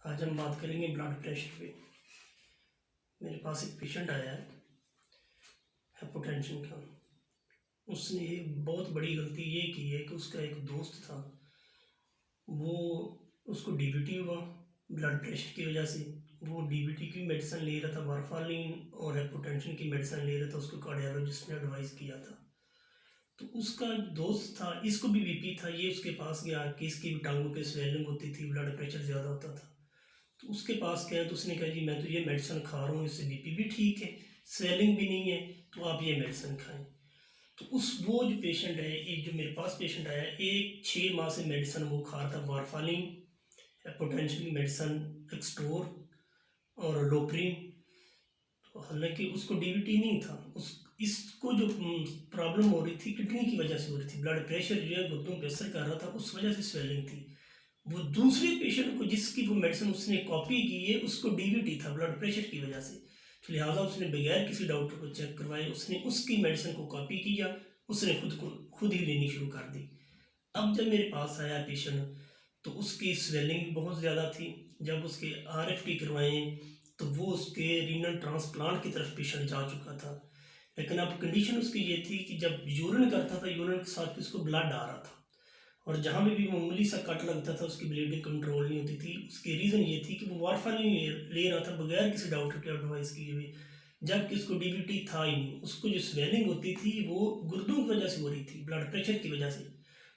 आज हम बात करेंगे ब्लड प्रेशर पे। मेरे पास एक पेशेंट आया है हाइपोटेंशन का। उसने एक बहुत बड़ी गलती ये की है कि उसका एक दोस्त था, वो उसको डीबीटी हुआ ब्लड प्रेशर की वजह से। वो डीबीटी की मेडिसिन ले रहा था, वारफारिन, और हाइपोटेंशन की मेडिसिन ले रहा था। उसको कार्डियोलॉजिस्ट ने एडवाइस किया था। तो उसका दोस्त था, इसको भी बीपी था। ये उसके पास गया कि इसकी भी टांगों पे स्वेलिंग होती थी, ब्लड प्रेशर ज़्यादा होता था। तो उसके पास गया तो उसने कहा जी मैं तो ये मेडिसिन खा रहा हूँ, इससे बीपी भी ठीक है, स्वेलिंग भी नहीं है, तो आप ये मेडिसिन खाएं। तो वो जो पेशेंट है, एक जो मेरे पास पेशेंट आया, एक 6 माह से मेडिसिन वो खा रहा था, वारफारिन, हाइपोटेंशन की मेडिसिन, एक्सटोर और लोप्रिन। तो हालांकि उसको डीबीटी नहीं था, उस इसको जो प्रॉब्लम हो रही थी किडनी की वजह से हो रही थी। ब्लड प्रेशर जो है गुर्दों पे असर कर रहा था, उस वजह से स्वेलिंग थी। वो दूसरे पेशेंट को जिसकी वो मेडिसिन उसने कॉपी की है, उसको डीबीटी था ब्लड प्रेशर की वजह से। तो लिहाजा उसने बगैर किसी डॉक्टर को चेक करवाए उसने उसकी मेडिसिन को कॉपी किया, उसने खुद ही लेनी शुरू कर दी। अब जब मेरे पास आया पेशेंट तो उसकी स्वेलिंग बहुत ज़्यादा थी। जब उसके आरएफटी करवाए तो वो उसके रीनल ट्रांसप्लांट की तरफ पेशेंट जा चुका था। लेकिन अब कंडीशन उसकी ये थी कि जब यूरिन करता था, यूरिन के साथ उसको ब्लड आ रहा था, और जहाँ पे भी मामूली सा कट लगता था उसकी ब्लीडिंग कंट्रोल नहीं होती थी। उसकी रीज़न ये थी कि वो वारफारिन ले रहा था बगैर किसी डॉक्टर के एडवाइस किए हुए, जबकि उसको डीबीटी था ही नहीं। उसको जो स्वेलिंग होती थी वो गुर्दों की वजह से हो रही थी, ब्लड प्रेशर की वजह से।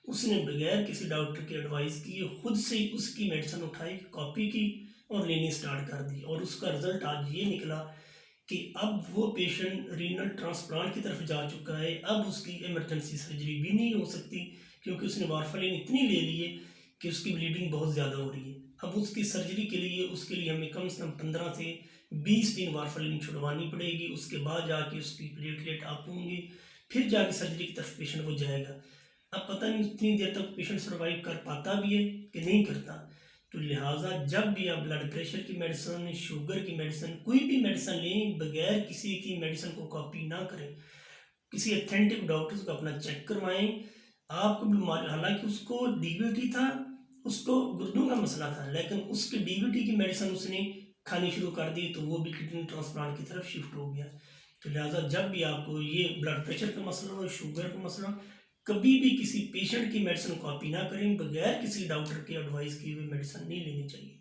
उसने बगैर किसी डॉक्टर की एडवाइस किए खुद से ही उसकी मेडिसिन उठाई, कॉपी की और लेनी स्टार्ट कर दी। और उसका रिजल्ट आज ये निकला कि अब वो पेशेंट रीनल ट्रांसप्लांट की तरफ जा चुका है। अब उसकी इमरजेंसी सर्जरी भी नहीं हो सकती, क्योंकि उसने वारफारिन इतनी ले ली है कि उसकी ब्लीडिंग बहुत ज़्यादा हो रही है। अब उसकी सर्जरी के लिए उसके लिए हमें कम से कम 15 से 20 दिन वारफारिन छुड़वानी पड़ेगी। उसके बाद जाके उसकी प्लेटलेट अप होंगी, फिर जाके सर्जरी की तरफ पेशेंट वो जाएगा। अब पता नहीं उतनी देर तक पेशेंट सर्वाइव कर पाता भी है कि नहीं करता। तो लिहाजा जब भी आप ब्लड प्रेशर की मेडिसिन, शुगर की मेडिसिन, कोई भी मेडिसिन लें, बगैर किसी की मेडिसिन को कॉपी ना करें। किसी अथेंटिक डॉक्टर्स को अपना चेक करवाएं। आपको बीमारी, हालांकि उसको डीबीटी था, उसको गुर्दों का मसला था, लेकिन उसके डीबीटी की मेडिसिन उसने खानी शुरू कर दी तो वो भी किडनी ट्रांसप्लांट की तरफ शिफ्ट हो गया। तो लिहाजा जब भी आपको ये ब्लड प्रेशर का मसला हो, शुगर का मसला, कभी भी किसी पेशेंट की मेडिसिन कॉपी ना करें। बगैर किसी डॉक्टर की एडवाइस किए हुए मेडिसिन नहीं लेनी चाहिए।